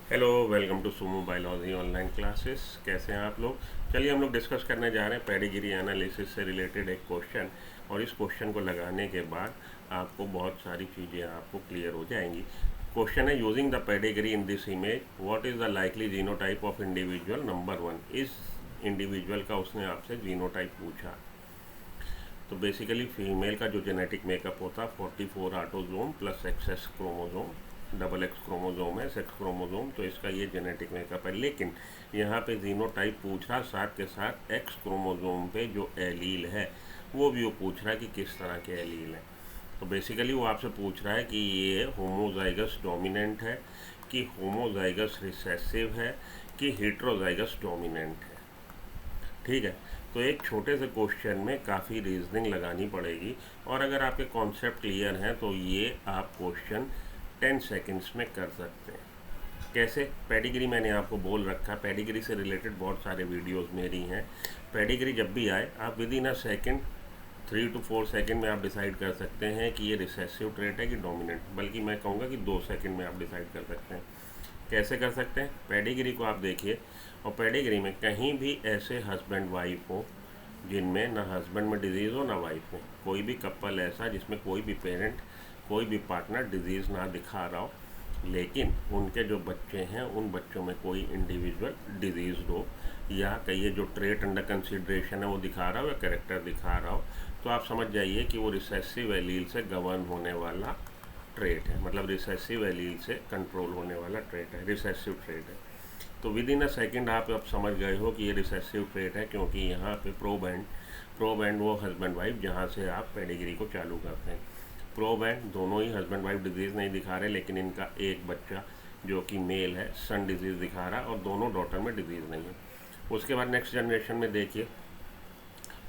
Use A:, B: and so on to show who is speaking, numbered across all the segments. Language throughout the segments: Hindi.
A: Hello, welcome to Sumo biology online classes. कैसे हैं आप लोग? चलिए हम लोग डिस्कस करने जा रहे हैं पेडिग्री एनालिसिस से रिलेटेड एक क्वेश्चन। और इस क्वेश्चन को लगाने के बाद आपको बहुत सारी चीज़ें आपको क्लियर हो जाएंगी। क्वेश्चन है, using the pedigree in this image what is the likely genotype of individual number one. इस इंडिविजुअल का उसने आपसे जीनोटाइप पूछा। तो बेसिकली फीमेल का जो जेनेटिक मेकअप होता है 44 autosome plus XS chromosome, double X chromosome है, सेक्स क्रोमोजोम, तो इसका ये जेनेटिक मेकअप है। लेकिन यहाँ पे जीनोटाइप पूछ रहा, साथ के साथ एक्स क्रोमोजोम पे जो एलील है वो भी वो पूछ रहा है कि किस तरह के एलील है। तो बेसिकली वो आपसे पूछ रहा है कि ये होमोजाइगस डोमिनेंट है, कि होमोजाइगस रिसेसिव है, कि हेट्रोजाइगस डोमिनेंट है। ठीक है। तो एक छोटे से क्वेश्चन में काफ़ी रीजनिंग लगानी पड़ेगी, और अगर आपके कॉन्सेप्ट क्लियर हैं तो ये आप क्वेश्चन 10 सेकंड्स में कर सकते हैं। कैसे? पेडिग्री मैंने आपको बोल रखा, पेडिग्री से रिलेटेड बहुत सारे वीडियोस मेरी हैं। पेडिग्री जब भी आए आप with in a second 3 to 4 second में आप डिसाइड कर सकते हैं कि ये रिसेसिव ट्रेट है कि डोमिनेंट, बल्कि मैं कहूँगा कि 2 सेकेंड में आप डिसाइड कर सकते हैं। कैसे कर सकते हैं? पेडिग्री को आप देखिए, और पेडिग्री में कहीं भी ऐसे हस्बैंड वाइफ हो जिनमें ना हस्बैंड में डिजीज़ हो ना वाइफ में, कोई भी कपल ऐसा जिसमें कोई भी पेरेंट, कोई भी पार्टनर डिजीज़ ना दिखा रहा हो, लेकिन उनके जो बच्चे हैं उन बच्चों में कोई इंडिविजुअल डिजीज हो, या कहिए जो ट्रेट अंडर कंसिडरेशन है वो दिखा रहा हो या कैरेक्टर दिखा रहा हो, तो आप समझ जाइए कि वो रिसेसिव एलील से गवर्न होने वाला ट्रेट है, मतलब रिसेसिव एलील से कंट्रोल होने वाला ट्रेट है, रिसेसिव ट्रेट है। तो विद इन अ सेकेंड आप अब समझ गए हो कि ये रिसेसिव ट्रेट है, क्योंकि यहाँ पे प्रोब एंड वो हस्बैंड वाइफ जहाँ से आप पेडिग्री को चालू करते हैं। प्रोब एंड दोनों ही हस्बैंड वाइफ डिजीज़ नहीं दिखा रहे, लेकिन इनका एक बच्चा जो कि मेल है सन डिजीज़ दिखा रहा है, और दोनों डॉटर में डिजीज़ नहीं है। उसके बाद नेक्स्ट जनरेशन में देखिए,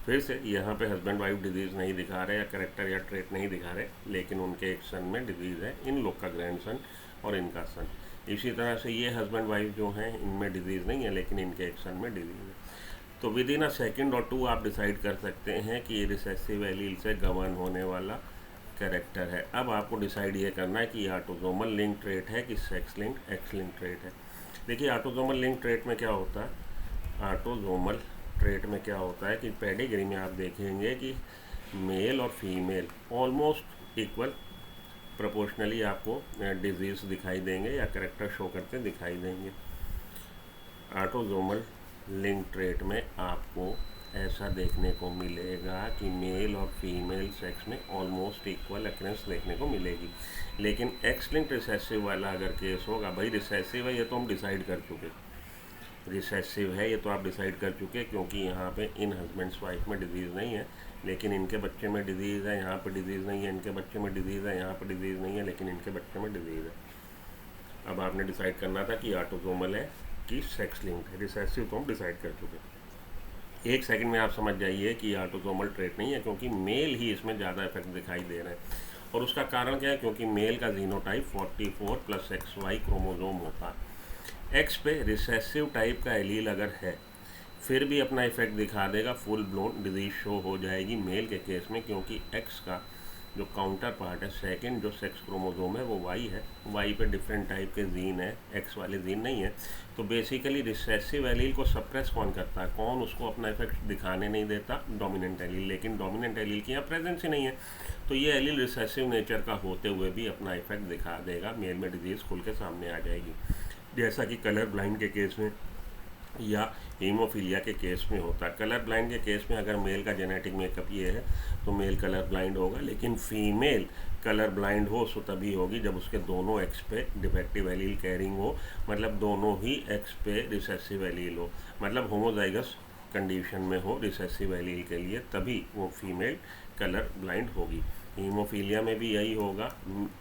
A: फिर से यहाँ पे हस्बैंड वाइफ डिजीज़ नहीं दिखा रहे या करेक्टर या ट्रेट नहीं दिखा रहे, लेकिन उनके एक सन में डिजीज़ है, इन लोग का ग्रैंड सन और इनका सन। इसी तरह से ये हस्बैंड वाइफ जो हैं इनमें डिजीज़ नहीं है, लेकिन इनके एक सन में डिजीज़ है। तो विद इन अ सेकेंड और टू आप डिसाइड कर सकते हैं कि ये रिसेसिव एलील से गवर्न होने वाला कैरेक्टर है। अब आपको डिसाइड ये करना है कि ये ऑटोसोमल लिंक ट्रेट है कि sex link x link trait है। देखिए ऑटोसोमल लिंक ट्रेट में क्या होता है, ऑटोसोमल ट्रेट में क्या होता है कि पेडिग्री में आप देखेंगे कि मेल और फीमेल ऑलमोस्ट इक्वल प्रोपोर्शनली आपको डिजीज़ दिखाई देंगे या करेक्टर शो करते दिखाई देंगे। ऑटोसोमल लिंक ट्रेट में आपको ऐसा देखने को मिलेगा कि मेल और फीमेल सेक्स में ऑलमोस्ट इक्वल अक्रेंस देखने को मिलेगी। लेकिन एक्स लिंक रिसेसिव वाला अगर केस होगा, भाई रिसेसिव है ये तो हम डिसाइड कर चुके, रिसेसिव है ये तो आप डिसाइड कर चुके, क्योंकि यहाँ पे इन हस्बैंड्स वाइफ में डिजीज़ नहीं है, लेकिन इनके बच्चे में डिजीज़ है, यहाँ पे डिजीज़ नहीं है, इनके बच्चे में डिजीज़ है, यहाँ पे डिजीज़ नहीं है, लेकिन इनके बच्चे में डिजीज़ है। अब आपने डिसाइड करना था कि ऑटोसोमल है कि सेक्स लिंक्ड है। रिसेसिव तो हम डिसाइड कर चुके। एक सेकंड में आप समझ जाइए कि ऑटोसोमल ट्रेट नहीं है, क्योंकि मेल ही इसमें ज़्यादा इफेक्ट दिखाई दे रहे हैं। और उसका कारण क्या है? क्योंकि मेल का जीनोटाइप 44 प्लस XY क्रोमोजोम होता है। एक्स पे रिसेसिव टाइप का एलील अगर है फिर भी अपना इफेक्ट दिखा देगा, फुल ब्लोन डिजीज शो हो जाएगी मेल के केस में, क्योंकि एक्स का जो काउंटर पार्ट है, सेकंड जो सेक्स क्रोमोजोम है वो वाई है, वाई पे डिफरेंट टाइप के जीन है, एक्स वाले जीन नहीं है। तो बेसिकली रिसेसिव एलील को सप्रेस कौन करता है, कौन उसको अपना इफेक्ट दिखाने नहीं देता? Dominant allele. लेकिन डोमिनेंट एलील की यहाँ प्रेजेंस ही नहीं है, तो ये एलील रिसेसिव नेचर का होते हुए भी अपना इफेक्ट दिखा देगा, मेल में डिजीज़ खुल के सामने आ जाएगी, जैसा कि कलर ब्लाइंड के केस में या हीमोफीलिया के केस में होता है। कलर ब्लाइंड के केस में अगर मेल का जेनेटिक मेकअप ये है तो मेल कलर ब्लाइंड होगा, लेकिन फीमेल कलर ब्लाइंड हो सो तभी होगी जब उसके दोनों एक्स पे डिफेक्टिव एलील कैरिंग हो, मतलब दोनों ही एक्स पे रिसेसिव एलील हो, मतलब होमोजाइगस कंडीशन में हो रिसेसिव एलील के लिए, तभी वो फीमेल कलर ब्लाइंड होगी। हीमोफीलिया में भी यही होगा,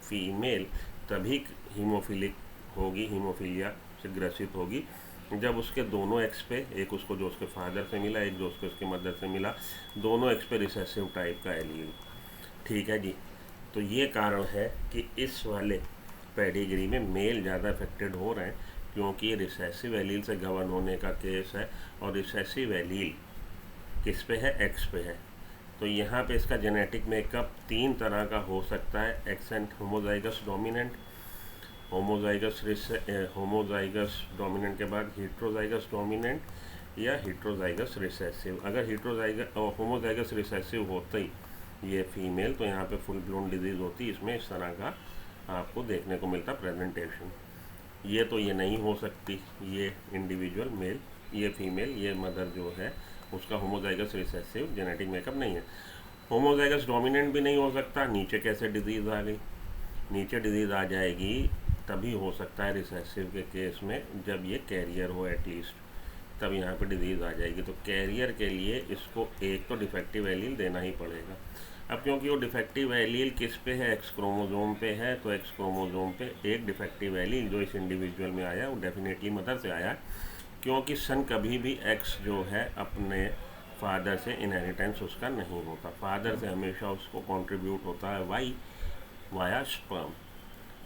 A: फीमेल तभी हीमोफिलिक होगी, हीमोफीलिया से ग्रसित होगी जब उसके दोनों एक्स पे, एक उसको जो उसके फादर से मिला, एक जो उसके उसके मदर से मिला, दोनों एक्स पे रिसेसिव टाइप का एलील। ठीक है जी। तो ये कारण है कि इस वाले पेडिग्री में मेल ज़्यादा अफेक्टेड हो रहे हैं, क्योंकि ये रिसेसिव एलील से गवर्न होने का केस है, और रिसेसिव एलील किस पे है? एक्स पे है। तो यहाँ पे इसका जेनेटिक मेकअप 3 तरह का हो सकता है, x and homozygous dominant, homozygous dominant के बाद हेट्रोजाइगस डोमिनेंट या हेट्रोजाइगस रिसेसिव। अगर होमोजाइगस रिसेसिव होते ही ये फीमेल, तो यहाँ पे फुल ब्लोन डिजीज़ होती, इसमें इस तरह का आपको देखने को मिलता प्रेजेंटेशन। ये नहीं हो सकती, ये इंडिविजुअल मेल, ये फीमेल, ये मदर जो है उसका होमोजाइगस रिसेसिव जेनेटिक मेकअप नहीं है। होमोजाइगस डोमिनेंट भी नहीं हो सकता। नीचे कैसे डिजीज़ आ गई? नीचे डिजीज़ आ जाएगी तभी हो सकता है रिसेसिव के केस में, जब ये कैरियर हो एटलीस्ट, तब यहाँ पे डिजीज़ आ जाएगी। तो कैरियर के लिए इसको एक तो डिफेक्टिव एलील देना ही पड़ेगा। अब क्योंकि वो डिफेक्टिव एलील किस पे है? एक्स क्रोमोजोम पे है, तो एक्स क्रोमोजोम पे एक डिफेक्टिव एलील जो इस इंडिविजुअल में आया वो डेफिनेटली मदर से आया, क्योंकि सन कभी भी एक्स जो है अपने फादर से इनहेरिटेंस उसका नहीं होता। फादर से हमेशा उसको कंट्रीब्यूट होता है वाई वाया स्पर्म,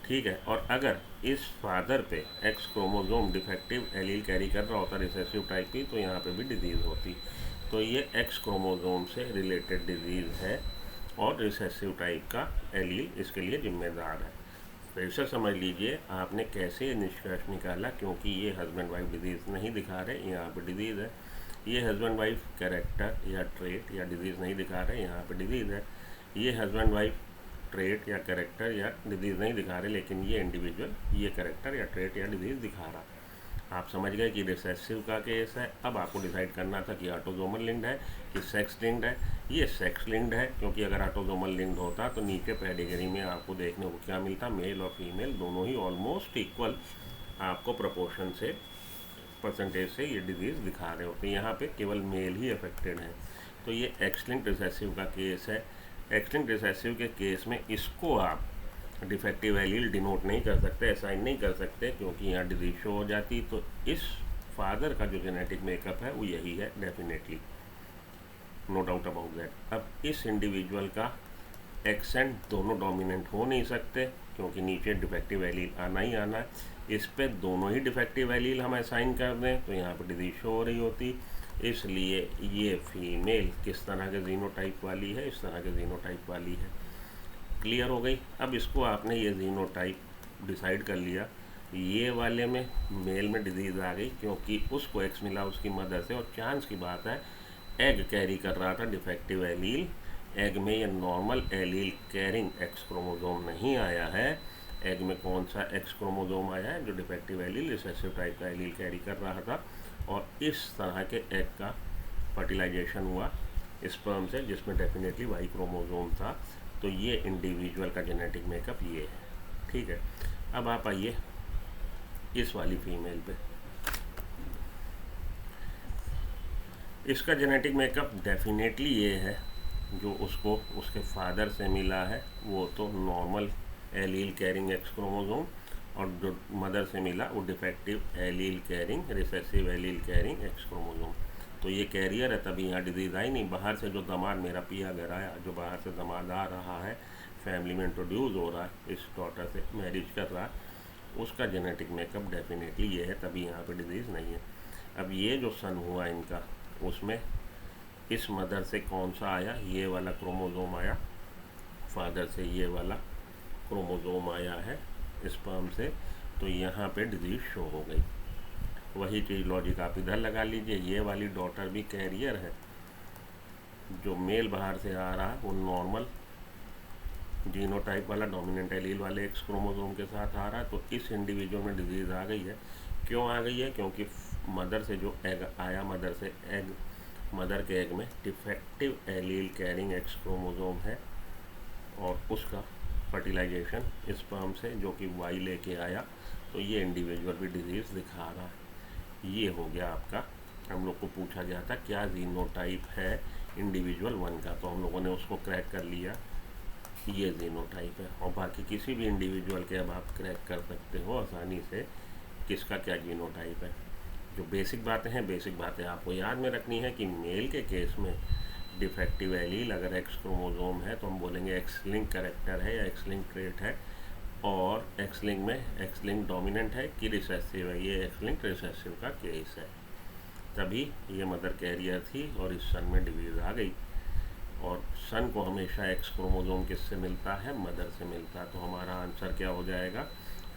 A: ठीक है। और अगर इस फादर पे x chromosome defective allele carry कर रहा होता रिसेसिव टाइप की, तो यहाँ पे भी डिजीज़ होती। तो ये एक्स क्रोमोजोम से रिलेटेड डिजीज़ है और रिसेसिव टाइप का एलील इसके लिए जिम्मेदार है। फिर से समझ लीजिए आपने कैसे निष्कर्ष निकाला, क्योंकि ये हस्बैंड वाइफ डिजीज़ नहीं दिखा रहे, यहाँ पे डिजीज़ है। ये हस्बैंड वाइफ कैरेक्टर या ट्रेट या डिजीज़ नहीं दिखा रहे, यहाँ पे डिजीज़ है। ये हस्बैंड वाइफ ट्रेट या कैरेक्टर या डिजीज़ नहीं दिखा रहे, लेकिन ये इंडिविजुअल ये कैरेक्टर या ट्रेट या डिजीज़ दिखा रहा। आप समझ गए कि रिसेसिव का केस है। अब आपको डिसाइड करना था कि ऑटोसोमल लिंक्ड है कि सेक्स लिंक्ड है। ये सेक्स लिंक्ड है, क्योंकि अगर ऑटोसोमल लिंक्ड होता तो नीचे पेडिग्री में आपको देखने को क्या मिलता? मेल और फीमेल दोनों ही ऑलमोस्ट इक्वल आपको प्रोपोर्शन से, परसेंटेज से ये डिजीज़ दिखा रहे होते। यहाँ पे केवल मेल ही अफेक्टेड है। तो ये एक्स लिंक्ड रिसेसिव का केस है। एक्स लिंक्ड रिसेसिव के केस में इसको आप डिफेक्टिव एलील डिनोट नहीं कर सकते, असाइन नहीं कर सकते, क्योंकि यहाँ डिजीज शो हो जाती। तो इस फादर का जो जेनेटिक मेकअप है वो यही है definitely, no doubt about that. अब इस इंडिविजुअल का एक्सेंट दोनों डोमिनेंट हो नहीं सकते, क्योंकि नीचे डिफेक्टिव एलील आना ही आना है। इस पे दोनों ही डिफेक्टिव एलील हम असाइन कर दें तो यहाँ पर डिजीज शो हो रही होती। इसलिए ये फीमेल किस तरह के जीनोटाइप वाली है? इस तरह के जीनोटाइप वाली है। क्लियर हो गई? अब इसको आपने ये जीनोटाइप डिसाइड कर लिया, ये वाले में मेल में डिजीज़ आ गई क्योंकि उसको एक्स मिला उसकी मदर से, और चांस की बात है एग कैरी कर रहा था डिफेक्टिव एलील। एग में ये normal allele carrying x chromosome नहीं आया है। एग में कौन सा एक्स क्रोमोजोम आया है? जो डिफेक्टिव एलील रिसेसिव टाइप का एलील कैरी कर रहा था। और इस तरह के एग का फर्टिलाइजेशन हुआ स्पर्म से, जिसमें डेफिनेटली वाई क्रोमोजोम था। तो ये इंडिविजुअल का जेनेटिक मेकअप ये है, ठीक है। अब आप आइए इस वाली फीमेल पे। इसका जेनेटिक मेकअप डेफिनेटली ये है, जो उसको उसके फादर से मिला है वो तो normal allele carrying x chromosome, और जो मदर से मिला वो defective allele carrying recessive allele carrying x chromosome. तो ये कैरियर है, तभी यहाँ डिजीज़ आई नहीं। बाहर से जो दामाद मेरा पिया घर आया, जो बाहर से दामाद आ रहा है, फैमिली में इंट्रोड्यूस हो रहा है, इस डॉटर से मैरिज कर रहा है, उसका जेनेटिक मेकअप डेफिनेटली ये है, तभी यहाँ पे डिजीज़ नहीं है। अब ये जो सन हुआ इनका, उसमें इस मदर से कौन सा आया? ये वाला क्रोमोजोम आया। फादर से ये वाला क्रोमोजोम आया है स्पर्म से, तो यहाँ पे डिजीज़ शो हो गई। वही चीज़ लॉजिक आप इधर लगा लीजिए। ये वाली डॉटर भी कैरियर है, जो मेल बाहर से आ रहा है वो नॉर्मल जीनोटाइप वाला डोमिनेंट एलील वाले एक्स क्रोमोजोम के साथ आ रहा है। तो इस इंडिविजुअल में डिजीज़ आ गई है। क्यों आ गई है? क्योंकि मदर से जो एग आया, मदर के एग में defective allele carrying x chromosome है, और उसका फर्टिलाइजेशन स्पर्म से जो कि वाई लेके आया, तो ये इंडिविजुअल भी डिजीज़ दिखा रहा है। ये हो गया आपका। हम लोग को पूछा गया था क्या जीनोटाइप है इंडिविजुअल 1 का, तो हम लोगों ने उसको क्रैक कर लिया, ये जीनोटाइप है। और बाकी किसी भी इंडिविजुअल के अब आप क्रैक कर सकते हो आसानी से किसका क्या जीनोटाइप है। जो बेसिक बातें आपको याद में रखनी है कि मेल के केस में डिफेक्टिव एलील अगर एक्स क्रोमोजोम है तो हम बोलेंगे एक्स लिंक कैरेक्टर है या एक्स लिंक ट्रेट है, और एक्स लिंक में एक्स लिंक डोमिनेंट है कि रिसेसिव है, ये एक्स लिंक रिसेसिव का केस है। तभी ये मदर कैरियर थी और इस सन में डिजीज़ आ गई। और सन को हमेशा एक्स क्रोमोजोम किससे मिलता है? मदर से मिलता है। तो हमारा आंसर क्या हो जाएगा?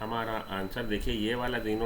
A: हमारा आंसर देखिए, ये वाला जीनो